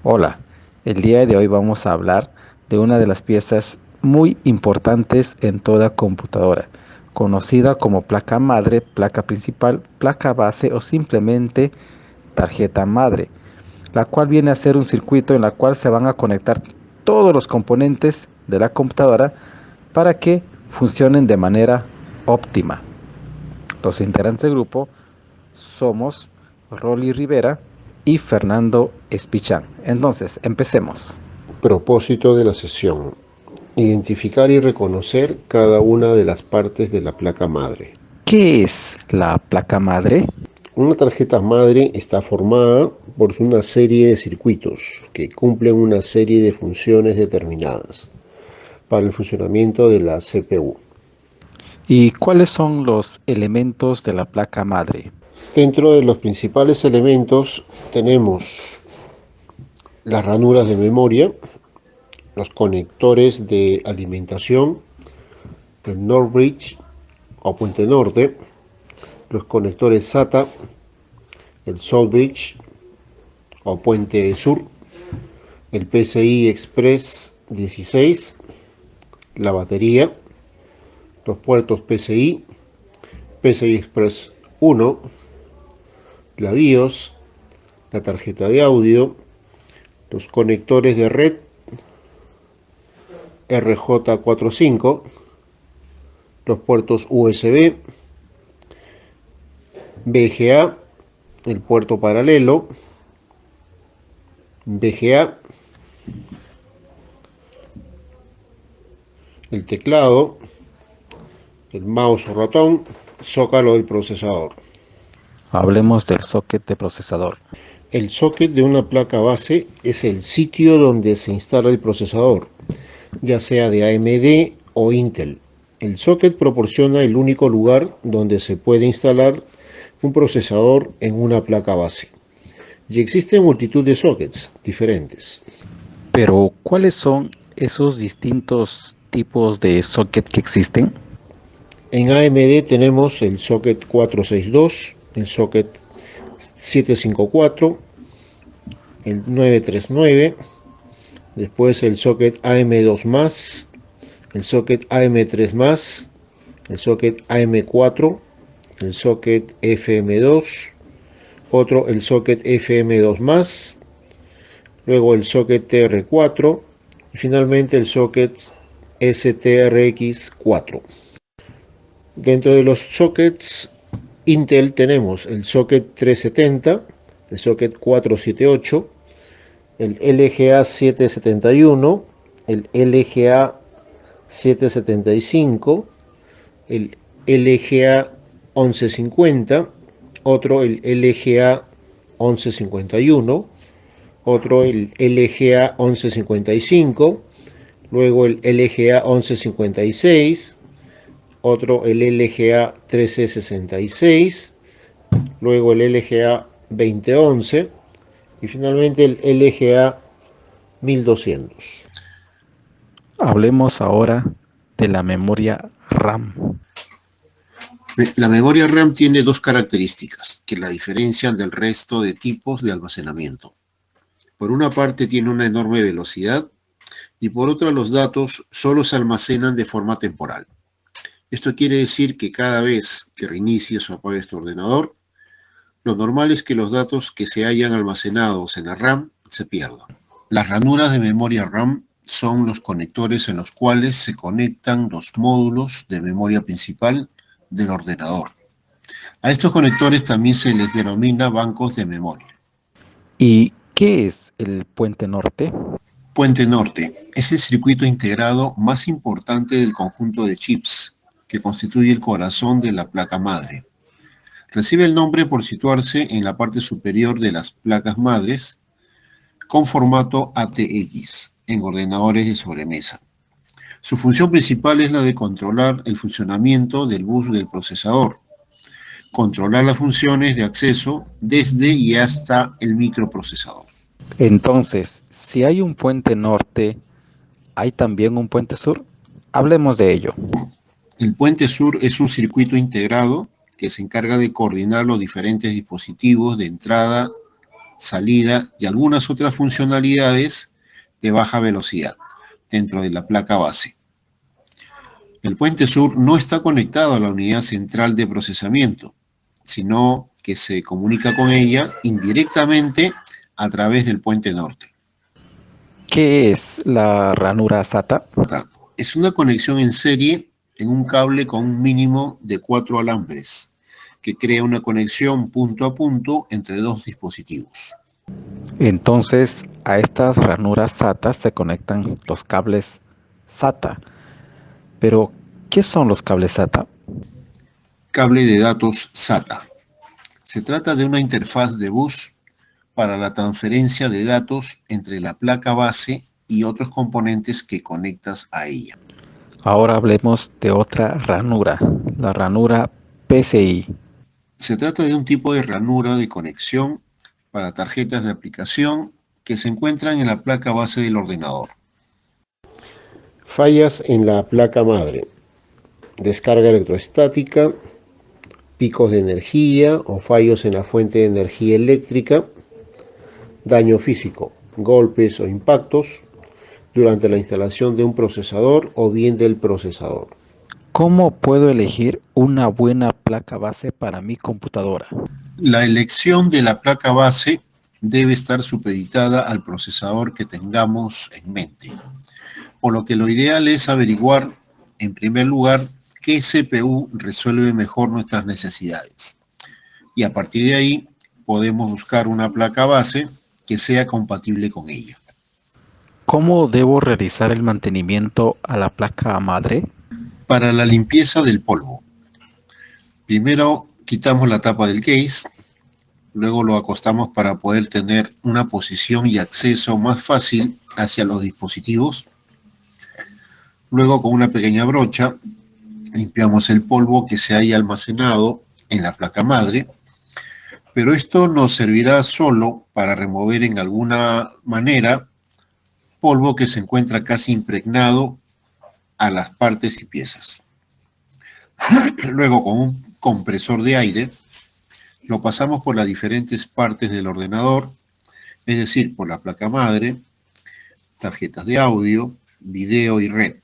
Hola, el día de hoy vamos a hablar de una de las piezas muy importantes en toda computadora, conocida como placa madre, placa principal, placa base o simplemente tarjeta madre, la cual viene a ser un circuito en la cual se van a conectar todos los componentes de la computadora para que funcionen de manera óptima. Los integrantes del grupo somos Rolly Rivera y Fernando Espichán. Entonces, empecemos. Propósito de la sesión: identificar y reconocer cada una de las partes de la placa madre. ¿Qué es la placa madre? Una tarjeta madre está formada por una serie de circuitos que cumplen una serie de funciones determinadas para el funcionamiento de la CPU. ¿Y cuáles son los elementos de la placa madre? Dentro de los principales elementos tenemos las ranuras de memoria, los conectores de alimentación, el NOR bridge o puente norte, los conectores SATA, el South Bridge o puente sur, el PCI Express 16, la batería, los puertos PCI Express 1, la BIOS, la tarjeta de audio, los conectores de red RJ45, los puertos USB, VGA, el puerto paralelo, VGA, el teclado, el mouse o ratón, zócalo del procesador. Hablemos del socket de procesador. El socket de una placa base es el sitio donde se instala el procesador, ya sea de AMD o Intel. El socket proporciona el único lugar donde se puede instalar un procesador en una placa base. Y existen multitud de sockets diferentes. Pero, ¿cuáles son esos distintos tipos de socket que existen? En AMD tenemos el socket 462, el socket 754, el 939, después el socket AM2+, el socket AM3+, el socket AM4, el socket FM2, otro el socket FM2+, luego el socket TR4 y finalmente el socket STRX4. Dentro de los sockets Intel tenemos el socket 370, el socket 478, el LGA 771, el LGA 775, el LGA 1150, otro el LGA 1151, otro el LGA 1155, luego el LGA 1156, otro el LGA 1366, luego el LGA 2011 y finalmente el LGA 1200. Hablemos ahora de la memoria RAM. La memoria RAM tiene dos características que la diferencian del resto de tipos de almacenamiento. Por una parte tiene una enorme velocidad y por otra los datos solo se almacenan de forma temporal. Esto quiere decir que cada vez que reinicies o apagues tu ordenador, lo normal es que los datos que se hayan almacenados en la RAM se pierdan. Las ranuras de memoria RAM son los conectores en los cuales se conectan los módulos de memoria principal del ordenador. A estos conectores también se les denomina bancos de memoria. ¿Y qué es el puente norte? Puente norte es el circuito integrado más importante del conjunto de chips que constituye el corazón de la placa madre. Recibe el nombre por situarse en la parte superior de las placas madres con formato ATX en ordenadores de sobremesa. Su función principal es la de controlar el funcionamiento del bus del procesador, controlar las funciones de acceso desde y hasta el microprocesador. Entonces, si hay un puente norte, ¿hay también un puente sur? Hablemos de ello. El puente sur es un circuito integrado que se encarga de coordinar los diferentes dispositivos de entrada salida y algunas otras funcionalidades de baja velocidad dentro de la placa base. El puente sur no está conectado a la unidad central de procesamiento, sino que se comunica con ella indirectamente a través del puente norte. ¿Qué es la ranura SATA? Es una conexión en serie en un cable con un mínimo de 4 alambres, que crea una conexión punto a punto entre dos dispositivos. Entonces, a estas ranuras SATA se conectan los cables SATA. Pero, ¿qué son los cables SATA? Cable de datos SATA. Se trata de una interfaz de bus para la transferencia de datos entre la placa base y otros componentes que conectas a ella. Ahora hablemos de otra ranura, la ranura PCI. Se trata de un tipo de ranura de conexión para tarjetas de aplicación que se encuentran en la placa base del ordenador. Fallas en la placa madre, descarga electrostática, picos de energía o fallos en la fuente de energía eléctrica, daño físico, golpes o impactos durante la instalación de un procesador o bien del procesador. ¿Cómo puedo elegir una buena placa base para mi computadora? La elección de la placa base debe estar supeditada al procesador que tengamos en mente, por lo que lo ideal es averiguar, en primer lugar, qué CPU resuelve mejor nuestras necesidades. Y a partir de ahí podemos buscar una placa base que sea compatible con ella. ¿Cómo debo realizar el mantenimiento a la placa madre? Para la limpieza del polvo, primero quitamos la tapa del case, luego lo acostamos para poder tener una posición y acceso más fácil hacia los dispositivos. Luego con una pequeña brocha limpiamos el polvo que se haya almacenado en la placa madre, pero esto nos servirá solo para remover en alguna manera polvo que se encuentra casi impregnado a las partes y piezas. Luego con un compresor de aire lo pasamos por las diferentes partes del ordenador, es decir, por la placa madre, tarjetas de audio, video y red,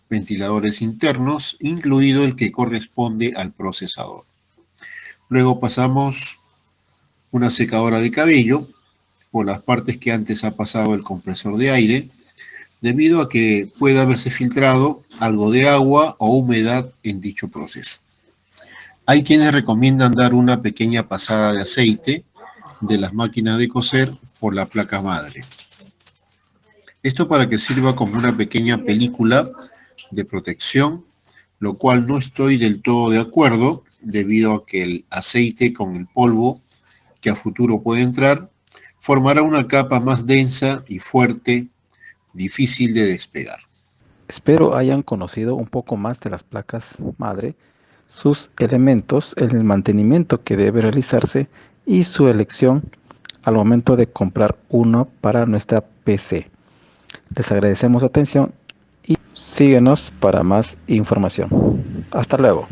ventiladores internos, incluido el que corresponde al procesador. Luego pasamos una secadora de cabello por las partes que antes ha pasado el compresor de aire, debido a que puede haberse filtrado algo de agua o humedad en dicho proceso. Hay quienes recomiendan dar una pequeña pasada de aceite de las máquinas de coser por la placa madre. Esto para que sirva como una pequeña película de protección, lo cual no estoy del todo de acuerdo, debido a que el aceite con el polvo que a futuro puede entrar formará una capa más densa y fuerte, difícil de despegar. Espero hayan conocido un poco más de las placas madre, sus elementos, el mantenimiento que debe realizarse y su elección al momento de comprar uno para nuestra PC. Les agradecemos su atención y síguenos para más información. Hasta luego.